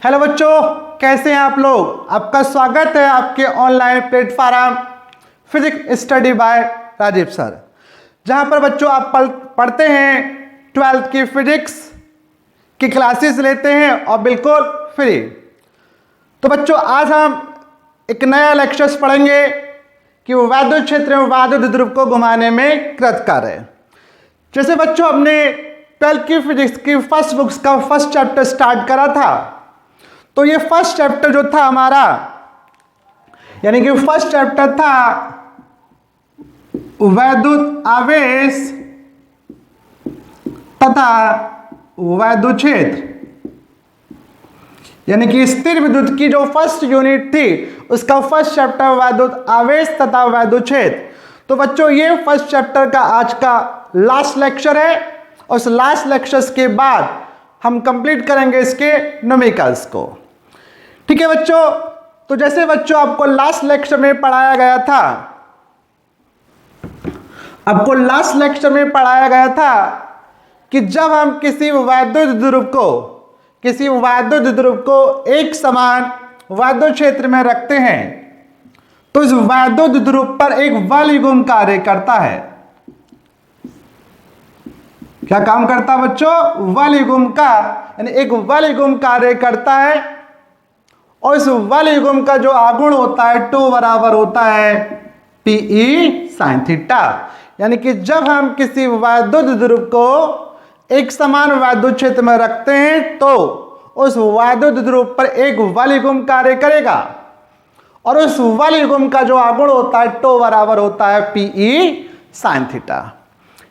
Hello बच्चों, कैसे हैं आप लोग। आपका स्वागत है आपके online platform physics study by Rajeev sir, जहां पर बच्चों आप पढ़ते हैं 12th की फिजिक्स की क्लासेस लेते हैं और बिल्कुल फ्री। तो बच्चों आज हम एक नया लेक्चर्स पढ़ेंगे कि वैद्युत क्षेत्र में वैद्युत ध्रुव को घुमाने में कृत कार्य। जैसे बच्चों हमने 12th की फिजिक्स की फर्स्ट बुक्स का फर्स्ट चैप्टर स्टार्ट करा था, तो ये फर्स्ट चैप्टर जो था हमारा, यानी कि फर्स्ट चैप्टर था वैद्युत आवेश तथा वैद्युत क्षेत्र, यानी कि स्थिर विद्युत की जो फर्स्ट यूनिट थी उसका फर्स्ट चैप्टर वैद्युत आवेश तथा वैद्युत क्षेत्र। तो बच्चों ये फर्स्ट चैप्टर का आज का लास्ट लेक्चर है और उस लास्ट लेक्चर्स के बाद हम कंप्लीट करेंगे इसके न्यूमेरिकल्स को। ठीक है बच्चों, तो जैसे बच्चों आपको लास्ट लेक्चर में पढ़ाया गया था, कि जब हम किसी वैद्युत ध्रुव को एक समान वैद्युत क्षेत्र में रखते हैं तो इस वैद्युत ध्रुव पर एक बल युग्म कार्य करता है। क्या काम करता है बच्चों? बल युग्म का, यानी एक बल युग्म कार्य करता है और इस बल युग्म का जो आघूर्ण होता है टो बराबर होता है पीई साइन थीटा। यानी कि जब हम किसी वैद्युत ध्रुव को एक समान वैद्युत क्षेत्र में रखते हैं तो उस वैद्युत ध्रुव पर एक बल युग्म कार्य करेगा और उस बल युग्म का जो आघूर्ण होता है टो बराबर होता है पीई साइन थीटा।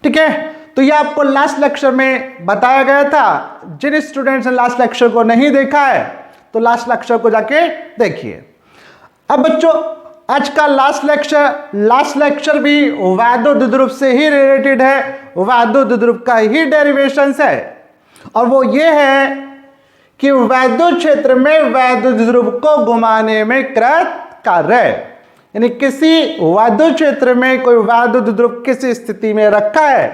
ठीक है, तो ये आपको लास्ट लेक्चर में बताया गया था। जिन स्टूडेंट्स ने लास्ट लेक्चर को नहीं देखा है तो लास्ट लेक्चर को जाके देखिए। अब बच्चों आज का लास्ट लेक्चर भी वैद्युत ध्रुव से ही रिलेटेड है, वैद्युत ध्रुव का ही डेरिवेशंस है, और वो ये है कि वैद्युत क्षेत्र में वैद्युत ध्रुव को घुमाने में कृत कार्य, यानी किसी वैद्युत क्षेत्र में कोई वैद्युत ध्रुव किसी स्थिति में रखा है,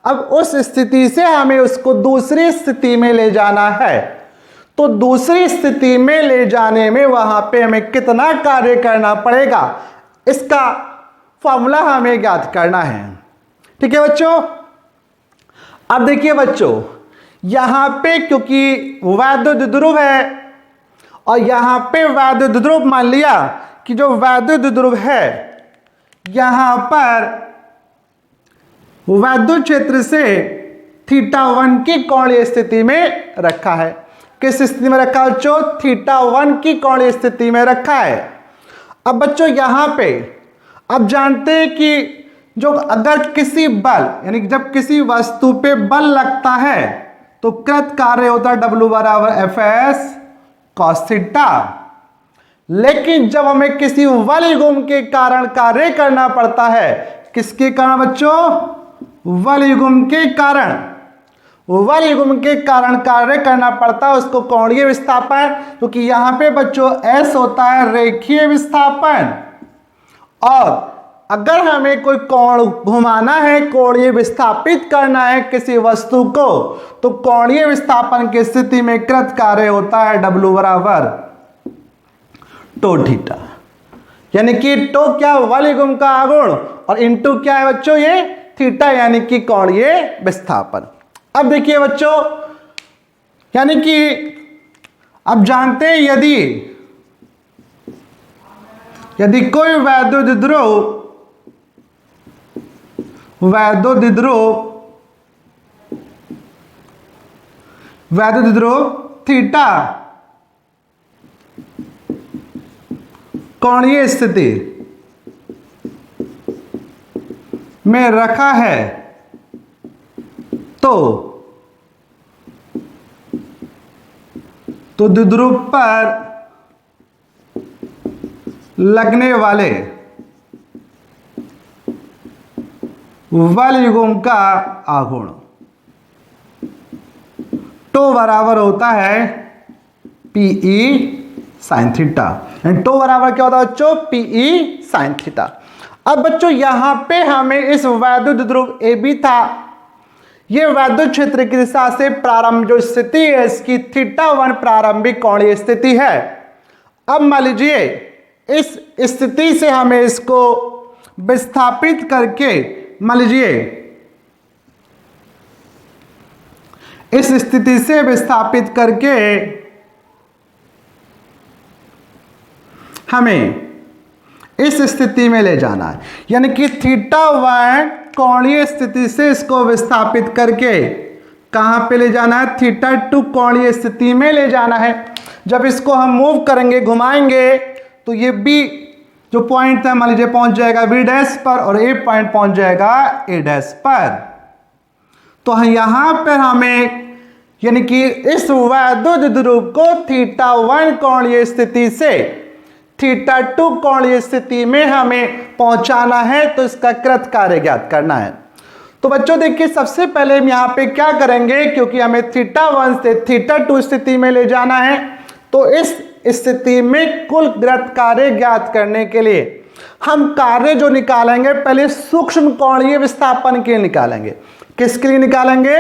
अब उस स्थिति से हमें उसको दूसरी स्थिति में ले जाना है। तो दूसरी स्थिति में ले जाने में वहां पे हमें कितना कार्य करना पड़ेगा, इसका फॉर्मूला हमें ज्ञात करना है। ठीक है बच्चों, अब देखिए बच्चों, यहां पे क्योंकि वैद्युत ध्रुव है और यहां पे वैद्युत ध्रुव, मान लिया कि जो वैद्युत ध्रुव है यहां पर वैद्युत क्षेत्र से θ1 की कोणीय स्थिति में रखा है। किस स्थिति में रखा है बच्चों? θ1 की कोणीय स्थिति में रखा है। अब बच्चों यहां पे अब जानते हैं कि जो अगर किसी बल, यानी जब किसी वस्तु पे बल लगता है तो कृत कार्य होता है W बराबर Fs cos थीटा। लेकिन जब हमें किसी बल युग्म के कारण कार्य करना पड़ता है, किसके कारण बच्चों? बल युग्म के कारण, बल युग्म के कारण कार्य करना पड़ता है उसको कोणीय विस्थापन, क्योंकि यहां पे बच्चों S होता है रेखीय विस्थापन, और अगर हमें कोई कोण घुमाना है, कोणीय विस्थापित करना है किसी वस्तु को, तो कोणीय विस्थापन की स्थिति में कृत कार्य होता है W बराबर टो थीटा। यानी कि टो क्या? बल युग्म का आघूर्ण, और इनटू क्या है बच्चों? ये थीटा, यानी कि कोणीय विस्थापन। अब देखिए बच्चों, यानी कि अब जानते हैं यदि कोई वैद्युत ध्रुव थीटा कोणीय स्थिति में रखा है तो द्विध्रुव पर लगने वाले बल युग्म का आघूर्ण टो बराबर होता है पीई साइन थीटा। टो बराबर क्या होता है बच्चों? PE sine theta. अब बच्चों यहां पे हमें इस वैद्युत ध्रुव AB था, ये वैद्युत क्षेत्र की दिशा से प्रारंभ जो स्थिति है इसकी θ1 प्रारंभिक कोणीय स्थिति है। अब मान लीजिए इस स्थिति से हमें इसको विस्थापित करके, मान लीजिए इस स्थिति से विस्थापित करके हमें इस स्थिति में ले जाना है, यानी कि θ1 कोणीय स्थिति से इसको विस्थापित करके कहां पे ले जाना है, θ2 कोणीय स्थिति में ले जाना है। जब इसको हम मूव करेंगे, घुमाएंगे, तो ये बी जो पॉइंट है मान लीजिए पहुंच जाएगा बी डैश पर और ए पॉइंट पहुंच जाएगा ए डैश पर। तो यहां पर हमें यानी कि इस वैद्युत ध्रुव को θ1 कोणीय स्थिति से θ2 कोणीय स्थिति में हमें पहुंचाना है, तो इसका कृत कार्य ज्ञात करना है। तो बच्चों देखिए सबसे पहले हम यहाँ पे क्या करेंगे, क्योंकि हमें θ1 से θ2 स्थिति में ले जाना है, तो इस स्थिति में कुल कृत कार्य ज्ञात करने के लिए हम कार्य जो निकालेंगे पहले सूक्ष्म कोणीय विस्थापन के लिए निकालेंगे। किसके लिए निकालेंगे,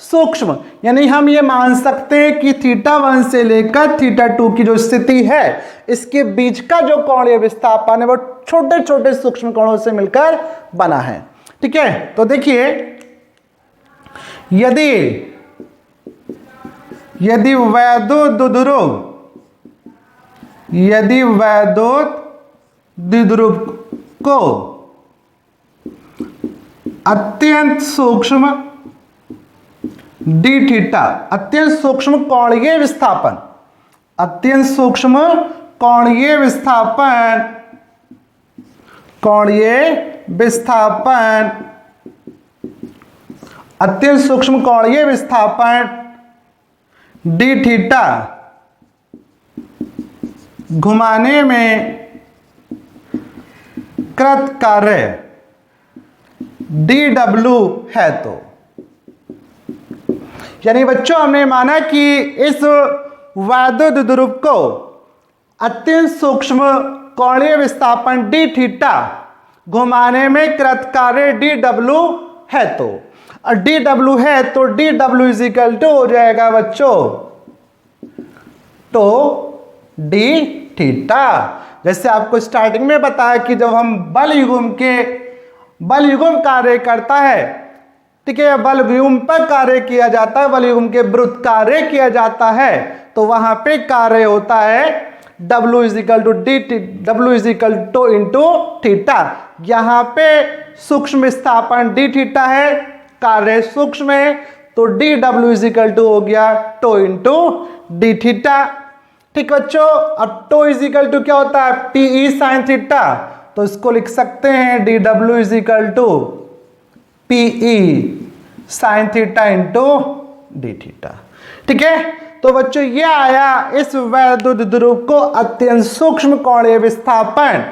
सूक्ष्म, यानी हम ये मान सकते हैं कि θ1 से लेकर θ2 की जो स्थिति है इसके बीच का जो कोणीय विस्थापन है वो छोटे छोटे सूक्ष्म कोणों से मिलकर बना है। ठीक है, तो देखिए यदि वैद्युत द्विध्रुव को अत्यंत सूक्ष्म dθ, अत्यंत सूक्ष्म कोणीय विस्थापन, अत्यंत सूक्ष्म कोणीय विस्थापन अत्यंत सूक्ष्म कोणीय विस्थापन dθ घुमाने में कृत कार्य dw है। तो यानी बच्चों हमने माना कि इस वैद्युत ध्रुव को अत्यंत सूक्ष्म कोणीय विस्थापन dθ घुमाने में कृत कार्य dw है। तो dw है तो dw इज इक्वल टू हो जाएगा बच्चों तो dθ। जैसे आपको स्टार्टिंग में बताया कि जब हम बल युग्म कार्य करता है, ठीक है, बल व्युम पर कार्य किया जाता है, बल युग्म के विरुद्ध कार्य किया जाता है, तो वहां पे कार्य होता है W is equal two into theta. यहां पे सूक्ष्म विस्थापन dθ है, कार्य सूक्ष्म है, तो dW इज इक्वल टू हो गया टो इंटू dθ। ठीक बच्चों, अब टो इज इक्वल टू क्या होता है, PE साइन थीटा, तो इसको लिख सकते हैं dW is equal to PE sine theta into dθ। ठीक है, तो बच्चों ये आया इस वैद्युत ध्रुव को अत्यंत सूक्ष्म कोणीय विस्थापन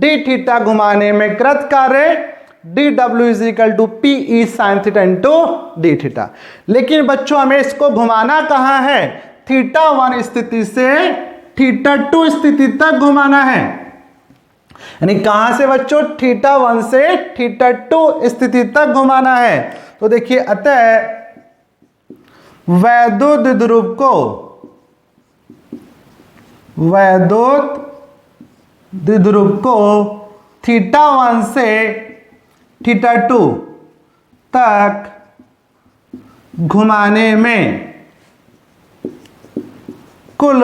dθ घुमाने में कृत कार्य dW is equal to PE sine theta into dθ। लेकिन बच्चों हमें इसको घुमाना कहाँ है, θ1 स्थिति से θ2 स्थिति तक घुमाना है। यानी कहां से बच्चों, θ1 से θ2 स्थिति तक घुमाना है। तो देखिए अतः वैद्युत ध्रुव को θ1 से θ2 तक घुमाने में कुल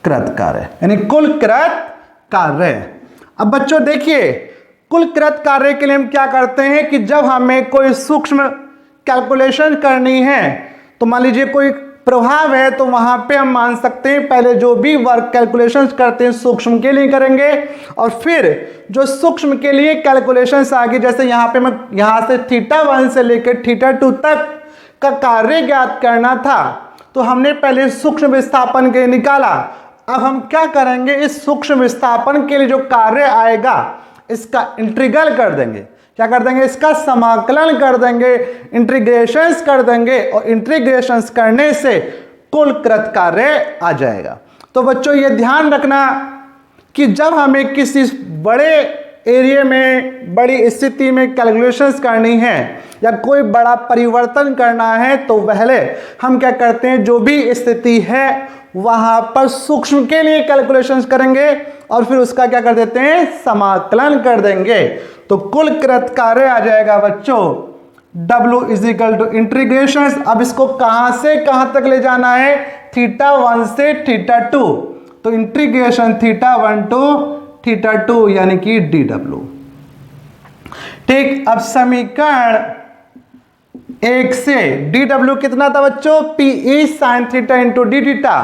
कृत कार्य, यानी कुल कृत कार्य। अब बच्चों देखिए कुल कृत कार्य के लिए हम क्या करते हैं कि जब हमें कोई सूक्ष्म कैलकुलेशन करनी है, तो मान लीजिए कोई प्रभाव है, तो वहां पे हम मान सकते हैं पहले जो भी वर्क कैलकुलेशंस करते हैं सूक्ष्म के लिए करेंगे, और फिर जो सूक्ष्म के लिए कैलकुलेशंस आगे, जैसे यहाँ पे मैं यहाँ से θ1 से लेकर θ2 तक का कार्य ज्ञात करना था, तो हमने पहले सूक्ष्म विस्थापन के निकाला। अब हम क्या करेंगे, इस सूक्ष्म विस्थापन के लिए जो कार्य आएगा इसका इंटीग्रल कर देंगे। क्या कर देंगे, इसका समाकलन कर देंगे, इंटीग्रेशंस कर देंगे, और इंटीग्रेशंस करने से कुल कृत कार्य आ जाएगा। तो बच्चों ये ध्यान रखना कि जब हमें किसी बड़े एरिया में बड़ी स्थिति में कैलकुलेशंस करनी है या कोई बड़ा परिवर्तन करना है तो पहले हम क्या करते हैं, जो भी स्थिति है वहां पर सूक्ष्म के लिए कैलकुलेशंस करेंगे और फिर उसका क्या कर देते हैं, समाकलन कर देंगे। तो कुल कृत कार्य आ जाएगा बच्चों W is equal to integration. अब इसको कहां से कहां तक ले जाना है, θ1 से θ2, तो इंटीग्रेशन θ1 टू θ2 यानी कि dW। ठीक, अब समीकरण 1 से dW कितना था बच्चों, PE sin theta into d theta,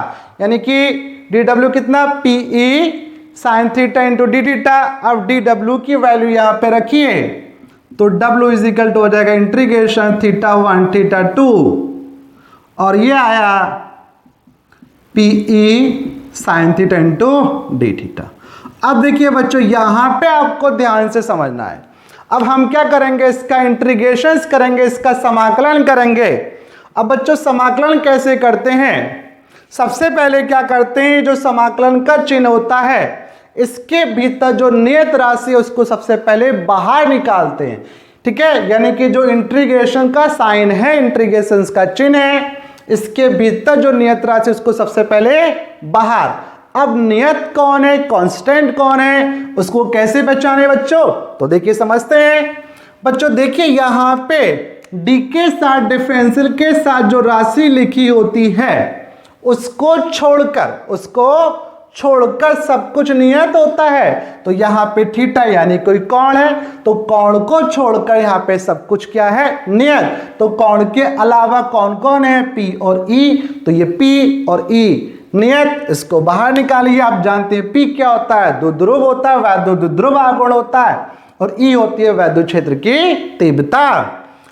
यानी कि dW कितना, PE sin theta into d theta. अब dW की वैल्यू यहां पे रखिए तो W इज इक्वल टू हो जाएगा इंटीग्रेशन θ1 θ2 और ये आया PE sin theta into d theta. अब देखिए बच्चों यहां पे आपको ध्यान से समझना है। अब हम क्या करेंगे, इसका इंटीग्रेशन करेंगे, इसका समाकलन करेंगे। अब बच्चों समाकलन कैसे करते हैं, सबसे पहले क्या करते हैं, जो समाकलन का चिन्ह होता है इसके भीतर जो नियत राशि है उसको सबसे पहले बाहर निकालते हैं। ठीक है, यानी कि जो इंटीग्रेशन का साइन है, इंटीग्रेशन का चिन्ह है, इसके भीतर जो नियत राशि उसको सबसे पहले बाहर। अब नियत कौन है, कांस्टेंट कौन है, उसको कैसे पहचाने बच्चों, तो देखिए समझते हैं। बच्चों देखिए यहां पे डी के साथ डिफरेंशियल के साथ जो राशि लिखी होती है उसको छोड़कर सब कुछ नियत होता है। तो यहाँ पे थीटा यानी कोई कोण है, तो कोण को छोड़कर यहाँ पे सब कुछ क्या है, नियत। तो कोण के अलावा कौन कौन है, P और E, तो ये P और E नियत, इसको बाहर निकालिए। आप जानते हैं P क्या होता है, द्विध्रुव होता है, वैद्युत ध्रुव आघूर्ण होता है, और E होती है वैद्युत क्षेत्र की तीव्रता।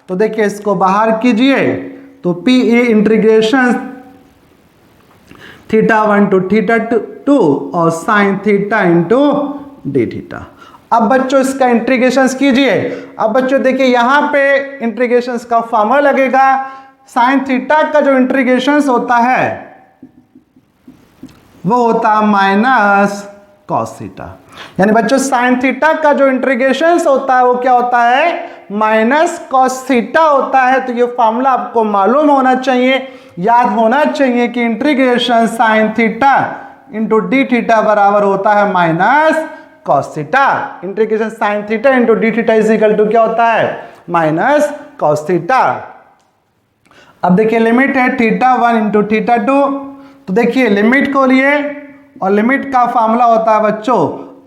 तो देखिए इसको बाहर कीजिए तो PE इंटीग्रेशन θ1 टू θ2 और sin theta into d theta. अब बच्चों इसका इंटीग्रेशन कीजिए। अब बच्चों देखिए यहां पे इंटीग्रेशन का फॉर्मूला लगेगा, sin थीटा का जो इंटीग्रेशन होता है वो होता है माइनस कॉस थीटा, यानी बच्चों sin थीटा का जो इंटीग्रेशन होता है वो क्या होता है, माइनस कॉस थीटा होता है। तो ये फॉर्मूला आपको मालूम होना चाहिए, याद होना चाहिए कि integration sin theta into d theta बराबर होता है minus cos theta. Integration sin theta into d theta is equal to क्या होता है, माइनस कॉस थीटा। अब देखिए लिमिट है θ1 इंटू θ2, तो देखिए लिमिट को लिए, और लिमिट का फॉर्मूला होता है बच्चों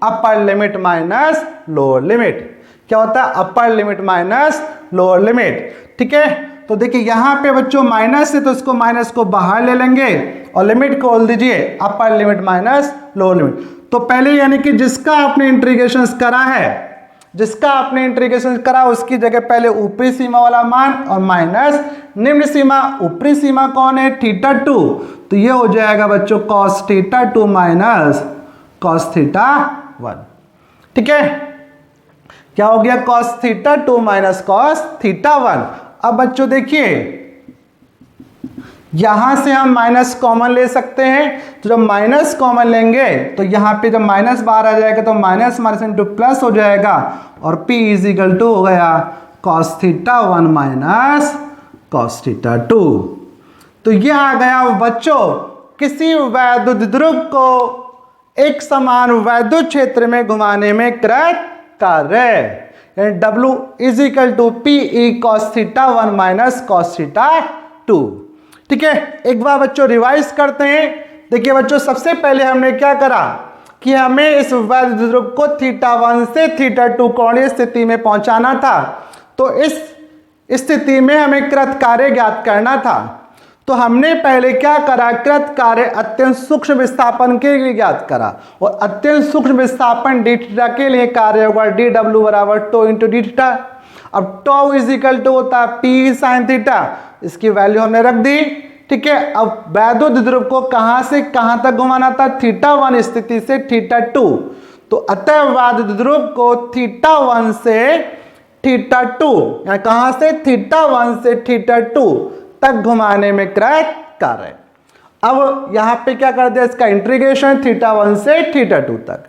अपर लिमिट माइनस लोअर लिमिट। क्या होता है, upper limit minus lower limit. ठीक है, तो देखिए यहां पे बच्चों माइनस है तो इसको माइनस को बाहर ले लेंगे और लिमिट को खोल दीजिए, अपर लिमिट माइनस लोअर लिमिट। तो पहले यानी कि जिसका आपने इंटीग्रेशन करा उसकी जगह पहले ऊपरी सीमा वाला मान और माइनस निम्न सीमा। ऊपरी सीमा कौन है, θ2, तो ये हो जाएगा बच्चों cos θ2 माइनस cos θ1। ठीक है, क्या हो गया, cos θ2 माइनस cos θ1। अब बच्चों देखिए यहां से हम माइनस कॉमन ले सकते हैं, तो जब माइनस कॉमन लेंगे तो यहां पे जब माइनस बाहर आ जाएगा तो माइनस माइनस इंटू प्लस हो जाएगा, और P इज इक्वल टू हो गया cos θ1 माइनस cos θ2। तो ये आ गया बच्चों किसी वैद्युत ध्रुव को एक समान वैद्युत क्षेत्र में घुमाने में कृत कार्य, W is equal to PE cos θ1 minus cos θ2। ठीक है, एक बार बच्चों रिवाइज करते हैं। देखिए बच्चों सबसे पहले हमने क्या करा कि हमें इस वैद्युत ध्रुव को θ1 से θ2 कोणीय स्थिति में पहुंचाना था। तो इस स्थिति में हमें कृत कार्य ज्ञात करना था। तो हमने पहले क्या करा, कृत कार्य अत्यंत सूक्ष्म विस्थापन के लिए ज्ञात करा, और अत्यंत सूक्ष्म विस्थापन डी थीटा के लिए कार्य होगा dW बराबर टो इंटू डी थीटा। अब टो इज इक्वल टू होता है P sin थीटा, इसकी वैल्यू हमने रख दी। ठीक है, अब वैद्युत ध्रुव को कहां से कहां तक घुमाना था, θ1 स्थिति से θ2। तो अतः वैद्युत ध्रुव को θ1 से θ2, यानी कहां से, θ1 से θ2 तक घुमाने में कृत कार्य। अब यहां पे क्या कर दिया, इसका इंटीग्रेशन θ1 से θ2 तक।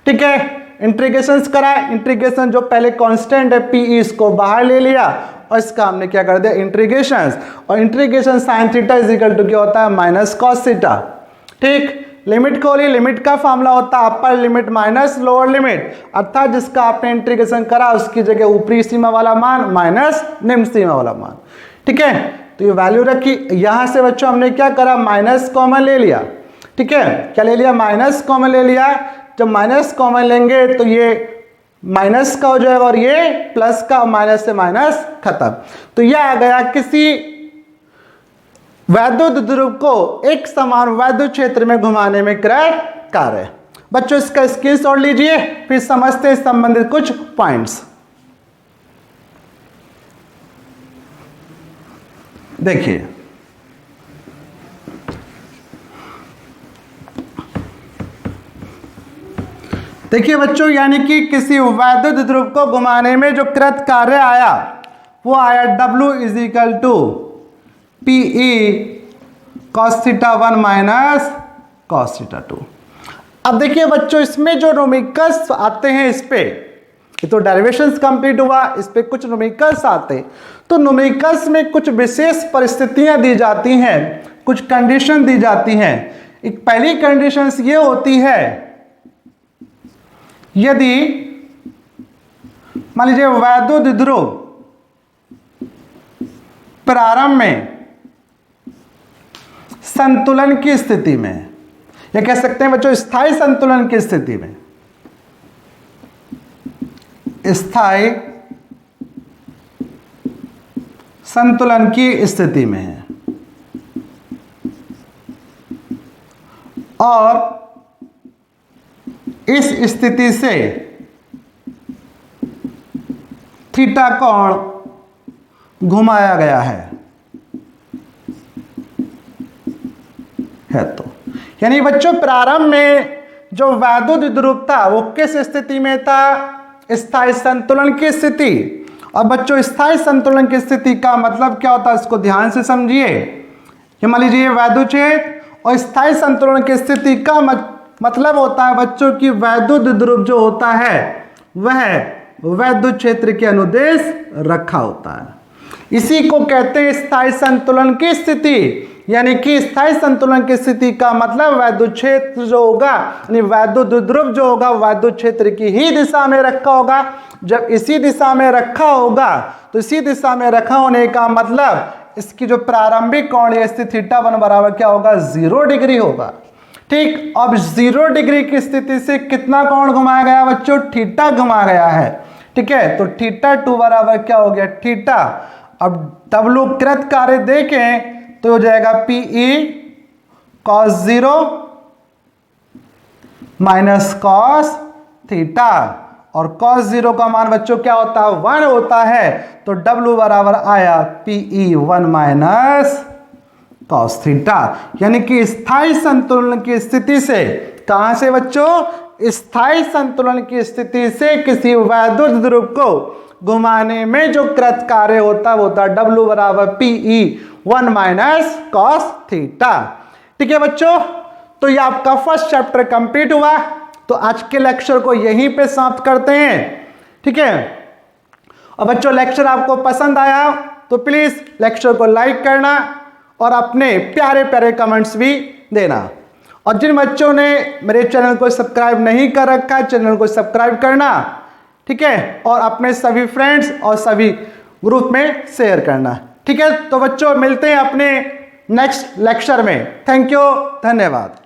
ठीक है, इंटीग्रेशन करा, इंटीग्रेशन जो पहले कांस्टेंट है पी इसको बाहर ले लिया और इसका हमने क्या कर दिया इंटीग्रेशन, और integration sine theta is equal to क्या होता है माइनस कॉस थीटा। ठीक, लिमिट खोली, लिमिट का फॉर्मूला होता है upper limit minus lower limit, अर्थात जिसका आपने इंटीग्रेशन करा उसकी जगह ऊपरी सीमा वाला मान माइनस निम्न सीमा वाला मान। ठीक है, तो ये वैल्यू रखी, यहां से बच्चों हमने क्या करा माइनस कॉमन ले लिया। ठीक है, क्या ले लिया माइनस कॉमन ले लिया, जब माइनस कॉमन लेंगे तो ये माइनस का हो जाएगा और ये प्लस का, माइनस से माइनस खत्म। तो यह आ गया किसी वैद्युत ध्रुव को एक समान वैद्युत क्षेत्र में घुमाने में क्रय कार्य। बच्चों इसका स्क्रीनशॉट लीजिए, फिर समझते हैं संबंधित कुछ पॉइंट्स। देखिए देखिए बच्चों, यानी कि किसी वैद्युत ध्रुव को घुमाने में जो कृत कार्य आया वो आया W is equal to PE cos theta 1 minus cos theta 2। अब देखिए बच्चों, इसमें जो न्यूमेरिकल्स आते हैं इस पे, ये तो डेरिवेशंस कंप्लीट हुआ, इस पे कुछ न्यूमेरिकल्स आते हैं। तो न्यूमेरिकल्स में कुछ विशेष परिस्थितियां दी जाती हैं, कुछ कंडीशन दी जाती हैं। एक पहली कंडीशन ये होती है, यदि मान लीजिए वैद्युत ध्रुव प्रारंभ में संतुलन की स्थिति में, या कह सकते हैं बच्चों स्थायी संतुलन की स्थिति में, स्थायी संतुलन की स्थिति में है, और इस स्थिति से थीटा कोण घुमाया गया है तो यानी बच्चों प्रारंभ में जो वैद्युत ध्रुव था वो किस स्थिति में था, स्थायी संतुलन की स्थिति। और बच्चों स्थायी संतुलन की स्थिति का मतलब क्या होता है, इसको ध्यान से समझिए। ये मान लीजिए वैद्युत क्षेत्र, और स्थायी संतुलन की स्थिति का मतलब होता है बच्चों की वैद्युत ध्रुव जो होता है वह वैद्युत क्षेत्र के अनुदेश रखा होता है। इसी को कहते हैं स्थायी संतुलन की स्थिति। यानी कि स्थायी संतुलन की स्थिति का मतलब वैद्युत क्षेत्र जो होगा, यानी वैद्युत ध्रुव जो होगा वैद्युत क्षेत्र की ही दिशा में रखा होगा। जब इसी दिशा में रखा होगा तो इसी दिशा में रखा होने का मतलब इसकी जो प्रारंभिक कोणीय स्थिति थीटा 1 बराबर क्या होगा 0 डिग्री होगा। ठीक, अब 0 डिग्री की स्थिति से कितना कोण घुमाया गया बच्चों, थीटा घुमाया गया है। ठीक है, तो थीटा 2 बराबर क्या हो गया थीटा। अब W कृत कार्य देखें तो हो जाएगा PE cos 0 minus cos theta, और cos 0 का मान बच्चों क्या होता है 1 होता है, तो W बराबर आया PE 1 माइनस cos थीटा। यानी कि स्थायी संतुलन की स्थिति से, कहां से बच्चों, स्थायी संतुलन की स्थिति से किसी वैद्युत ध्रुव को घुमाने में जो कृत कार्य होता है W बराबर PE 1 माइनस cos थीटा। ठीक है बच्चों, तो ये आपका फर्स्ट चैप्टर कंप्लीट हुआ। तो आज के लेक्चर को यहीं पे समाप्त करते हैं। ठीक है, और बच्चों लेक्चर आपको पसंद आया तो प्लीज लेक्चर को लाइक करना और अपने प्यारे प्यारे कमेंट्स भी देना। और जिन बच्चों ने मेरे चैनल को सब्सक्राइब नहीं कर रखा, चैनल को सब्सक्राइब करना। ठीक है, और अपने सभी फ्रेंड्स और सभी ग्रुप में शेयर करना। ठीक है, तो बच्चों मिलते हैं अपने नेक्स्ट लेक्चर में। थैंक यू, धन्यवाद।